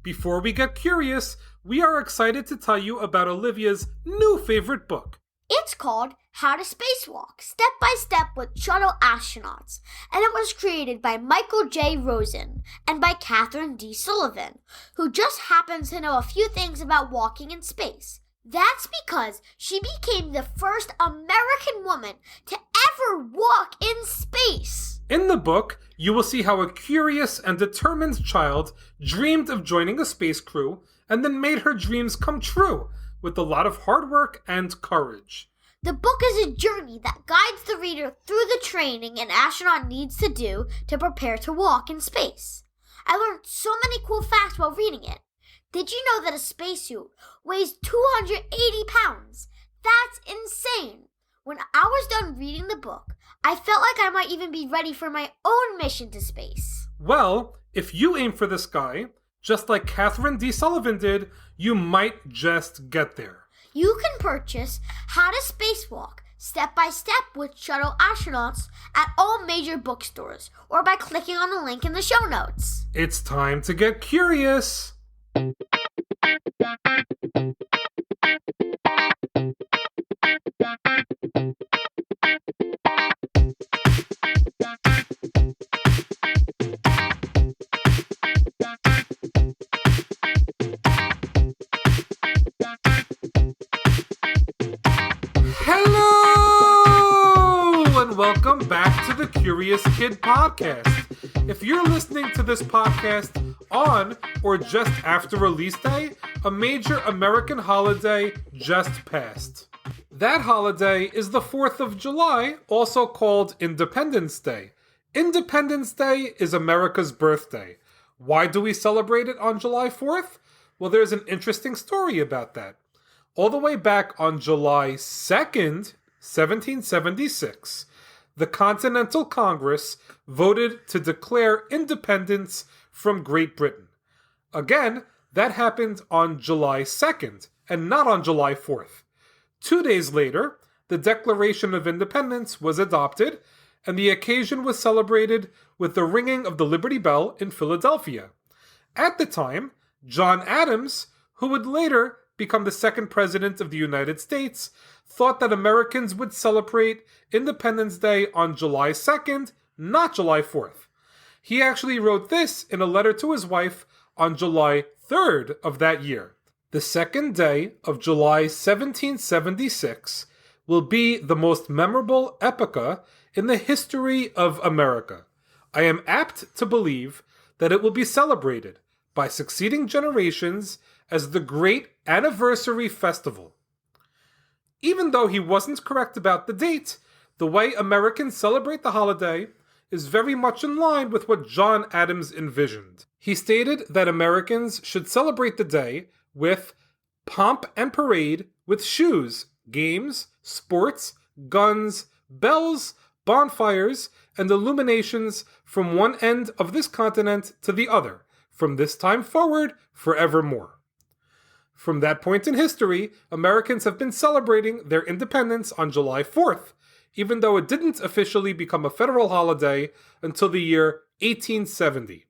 Before we get curious, we are excited to tell you about Olivia's new favorite book. It's called How to Spacewalk, Step by Step with Shuttle Astronauts, and it was created by Michael J. Rosen and by Catherine D. Sullivan, who just happens to know a few things about walking in space. That's because she became the first American woman to ever walk in space. In the book, you will see how a curious and determined child dreamed of joining a space crew and then made her dreams come true with a lot of hard work and courage. The book is a journey that guides the reader through the training an astronaut needs to do to prepare to walk in space. I learned so many cool facts while reading it. Did you know that a spacesuit weighs 280 pounds? That's insane! When I was done reading the book, I felt like I might even be ready for my own mission to space. Well, if you aim for the sky, just like Catherine D. Sullivan did, you might just get there. You can purchase How to Spacewalk, Step by Step with Shuttle Astronauts at all major bookstores or by clicking on the link in the show notes. It's time to get curious! Welcome back to the Curious Kid Podcast. If you're listening to this podcast on or just after release day, a major American holiday just passed. That holiday is the 4th of July, also called Independence Day. Independence Day is America's birthday. Why do we celebrate it on July 4th? Well, there's an interesting story about that. All the way back on July 2nd, 1776, the Continental Congress voted to declare independence from Great Britain. Again, that happened on July 2nd and not on July 4th. 2 days later, the Declaration of Independence was adopted, and the occasion was celebrated with the ringing of the Liberty Bell in Philadelphia. At the time, John Adams, who would later become the second president of the United States, thought that Americans would celebrate Independence Day on July 2nd, not July 4th. He actually wrote this in a letter to his wife on July 3rd of that year. The second day of July 1776 will be the most memorable epocha in the history of America. I am apt to believe that it will be celebrated by succeeding generations as the Great Anniversary Festival. Even though he wasn't correct about the date, the way Americans celebrate the holiday is very much in line with what John Adams envisioned. He stated that Americans should celebrate the day with pomp and parade with shoes, games, sports, guns, bells, bonfires, and illuminations from one end of this continent to the other, from this time forward, forevermore. From that point in history, Americans have been celebrating their independence on July 4th, even though it didn't officially become a federal holiday until the year 1870.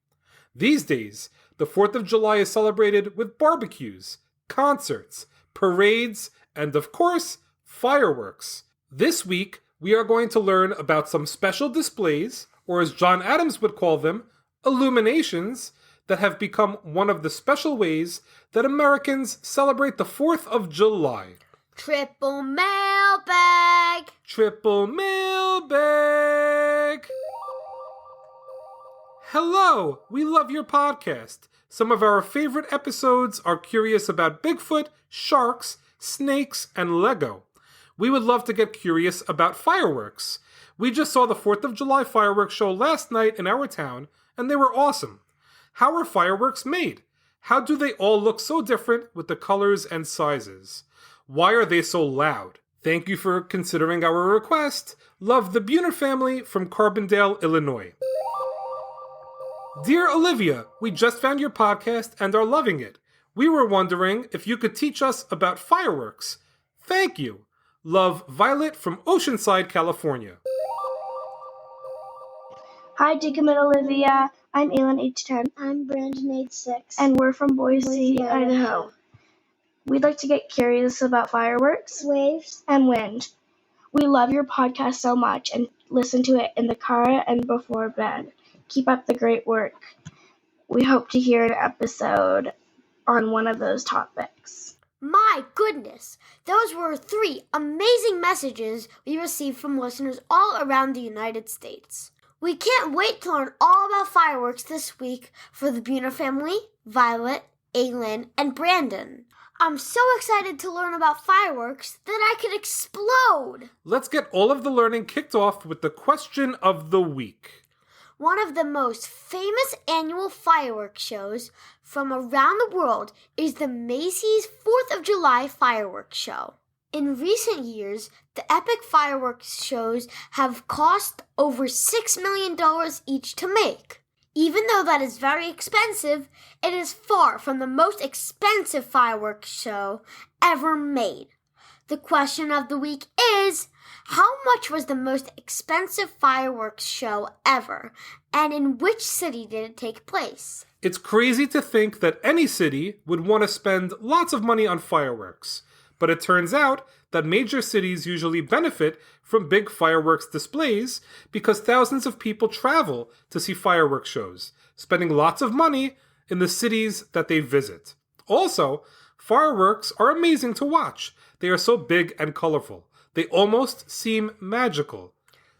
These days, the 4th of July is celebrated with barbecues, concerts, parades, and of course, fireworks. This week, we are going to learn about some special displays, or as John Adams would call them, illuminations, that have become one of the special ways that Americans celebrate the 4th of July. Triple mailbag! Triple mailbag! Hello! We love your podcast. Some of our favorite episodes are curious about Bigfoot, sharks, snakes, and Lego. We would love to get curious about fireworks. We just saw the 4th of July fireworks show last night in our town, and they were awesome. How are fireworks made? How do they all look so different with the colors and sizes? Why are they so loud? Thank you for considering our request. Love the Buehner family from Carbondale, Illinois. Dear Olivia, we just found your podcast and are loving it. We were wondering if you could teach us about fireworks. Thank you. Love, Violet from Oceanside, California. Hi, Jacob and Olivia. I'm Aylin, age 10. I'm Brandon, age 6. And we're from Boise, Boise, Idaho. We'd like to get curious about fireworks, waves, and wind. We love your podcast so much and listen to it in the car and before bed. Keep up the great work. We hope to hear an episode on one of those topics. My goodness, those were 3 amazing messages we received from listeners all around the United States. We can't wait to learn all about fireworks this week for the Buehner family, Violet, Aylin, and Brandon. I'm so excited to learn about fireworks that I could explode! Let's get all of the learning kicked off with the question of the week. One of the most famous annual fireworks shows from around the world is the Macy's 4th of July fireworks show. In recent years, the epic fireworks shows have cost over $6 million each to make. Even though that is very expensive, it is far from the most expensive fireworks show ever made. The question of the week is, how much was the most expensive fireworks show ever, and in which city did it take place? It's crazy to think that any city would want to spend lots of money on fireworks, but it turns out that major cities usually benefit from big fireworks displays because thousands of people travel to see fireworks shows, spending lots of money in the cities that they visit. Also, fireworks are amazing to watch. They are so big and colorful. They almost seem magical.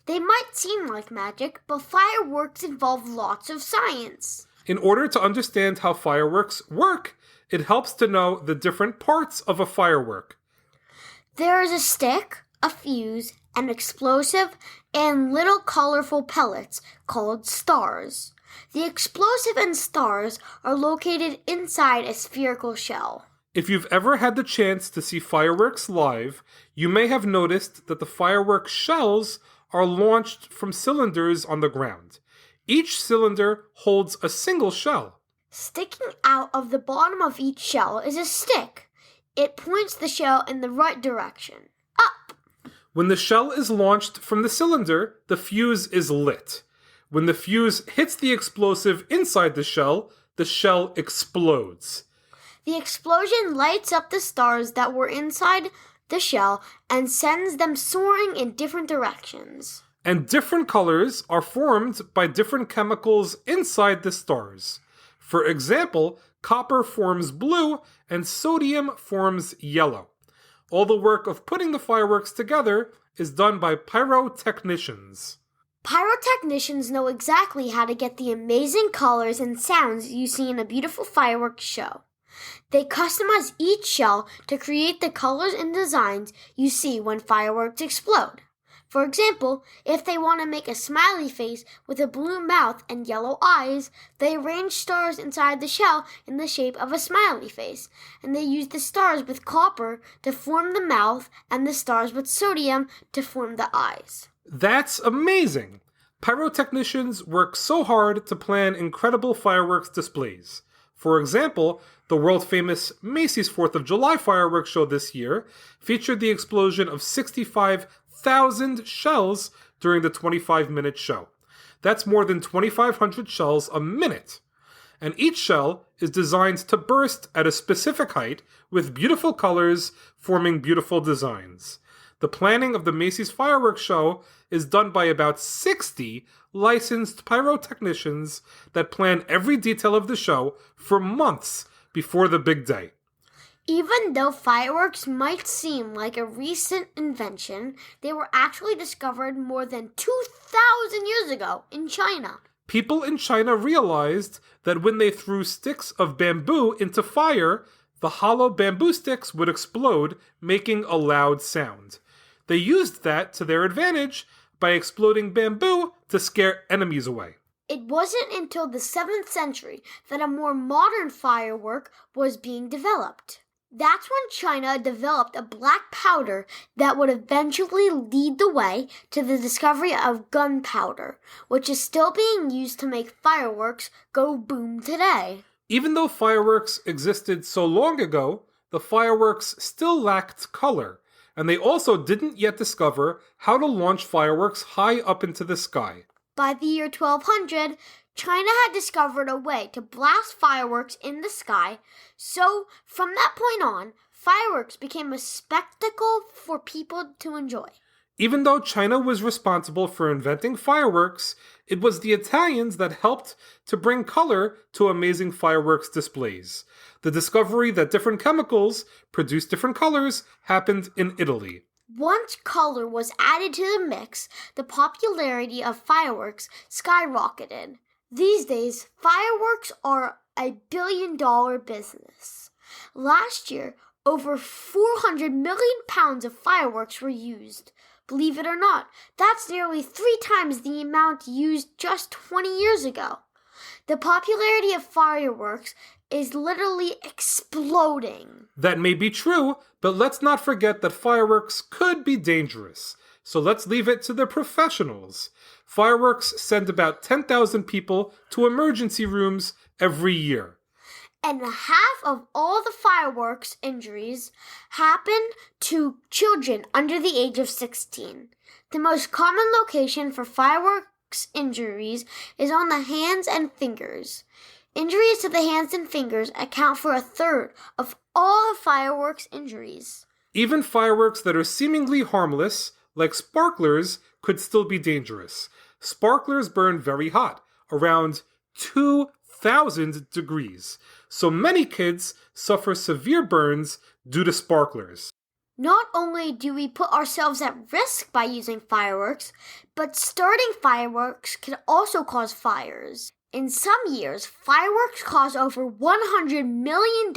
They might seem like magic, but fireworks involve lots of science. In order to understand how fireworks work, it helps to know the different parts of a firework. There is a stick, a fuse, an explosive, and little colorful pellets called stars. The explosive and stars are located inside a spherical shell. If you've ever had the chance to see fireworks live, you may have noticed that the fireworks shells are launched from cylinders on the ground. Each cylinder holds a single shell. Sticking out of the bottom of each shell is a stick. It points the shell in the right direction, up. When the shell is launched from the cylinder, the fuse is lit. When the fuse hits the explosive inside the shell explodes. The explosion lights up the stars that were inside the shell and sends them soaring in different directions. And different colors are formed by different chemicals inside the stars. For example, copper forms blue and sodium forms yellow. All the work of putting the fireworks together is done by pyrotechnicians. Pyrotechnicians know exactly how to get the amazing colors and sounds you see in a beautiful fireworks show. They customize each shell to create the colors and designs you see when fireworks explode. For example, if they want to make a smiley face with a blue mouth and yellow eyes, they arrange stars inside the shell in the shape of a smiley face, and they use the stars with copper to form the mouth and the stars with sodium to form the eyes. That's amazing! Pyrotechnicians work so hard to plan incredible fireworks displays. For example, the world-famous Macy's 4th of July fireworks show this year featured the explosion of 65,000 shells during the 25-minute show. That's more than 2,500 shells a minute. And each shell is designed to burst at a specific height with beautiful colors forming beautiful designs. The planning of the Macy's fireworks show is done by about 60 licensed pyrotechnicians that plan every detail of the show for months before the big day. Even though fireworks might seem like a recent invention, they were actually discovered more than 2,000 years ago in China. People in China realized that when they threw sticks of bamboo into fire, the hollow bamboo sticks would explode, making a loud sound. They used that to their advantage by exploding bamboo to scare enemies away. It wasn't until the 7th century that a more modern firework was being developed. That's when China developed a black powder that would eventually lead the way to the discovery of gunpowder, which is still being used to make fireworks go boom today. Even though fireworks existed so long ago, the fireworks still lacked color, and they also didn't yet discover how to launch fireworks high up into the sky. By the year 1200, China had discovered a way to blast fireworks in the sky, so from that point on, fireworks became a spectacle for people to enjoy. Even though China was responsible for inventing fireworks, it was the Italians that helped to bring color to amazing fireworks displays. The discovery that different chemicals produce different colors happened in Italy. Once color was added to the mix, the popularity of fireworks skyrocketed. These days, fireworks are a billion-dollar business. Last year, over 400 million pounds of fireworks were used. Believe it or not, that's nearly 3 times the amount used just 20 years ago. The popularity of fireworks is literally exploding. That may be true, but let's not forget that fireworks could be dangerous. So let's leave it to the professionals. Fireworks send about 10,000 people to emergency rooms every year. And half of all the fireworks injuries happen to children under the age of 16. The most common location for fireworks injuries is on the hands and fingers. Injuries to the hands and fingers account for 1/3 of all fireworks injuries. Even fireworks that are seemingly harmless, like sparklers, could still be dangerous. Sparklers burn very hot, around 2,000 degrees. So many kids suffer severe burns due to sparklers. Not only do we put ourselves at risk by using fireworks, but starting fireworks can also cause fires. In some years, fireworks cause over $100 million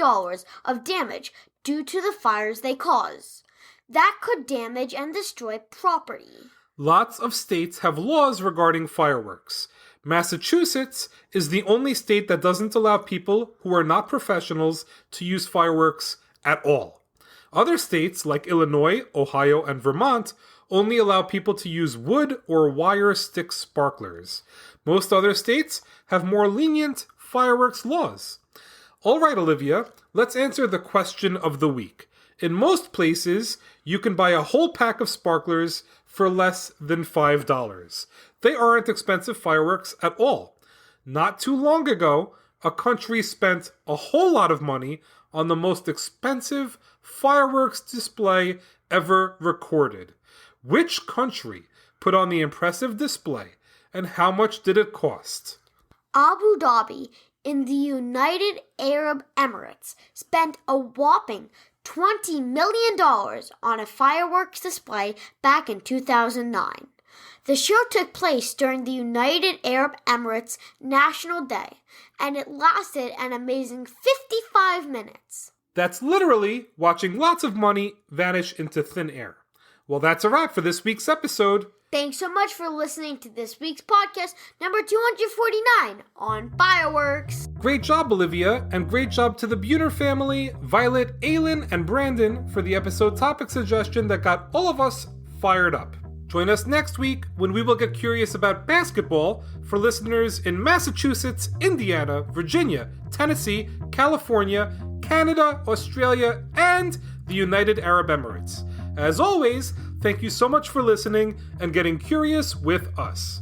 of damage due to the fires they cause. That could damage and destroy property. Lots of states have laws regarding fireworks. Massachusetts is the only state that doesn't allow people who are not professionals to use fireworks at all. Other states, like Illinois, Ohio, and Vermont, only allow people to use wood or wire stick sparklers. Most other states have more lenient fireworks laws. All right, Olivia, let's answer the question of the week. In most places, you can buy a whole pack of sparklers for less than $5. They aren't expensive fireworks at all. Not too long ago, a country spent a whole lot of money on the most expensive fireworks display ever recorded. Which country put on the impressive display, and how much did it cost? Abu Dhabi in the United Arab Emirates spent a whopping $20 million on a fireworks display back in 2009. The show took place during the United Arab Emirates National Day, and it lasted an amazing 55 minutes. That's literally watching lots of money vanish into thin air. Well, that's a wrap for this week's episode. Thanks so much for listening to this week's podcast, number 249, on fireworks. Great job, Olivia, and great job to the Buehner family, Violet, Aylin, and Brandon for the episode topic suggestion that got all of us fired up. Join us next week when we will get curious about basketball for listeners in Massachusetts, Indiana, Virginia, Tennessee, California, Canada, Australia, and the United Arab Emirates. As always, thank you so much for listening and getting curious with us.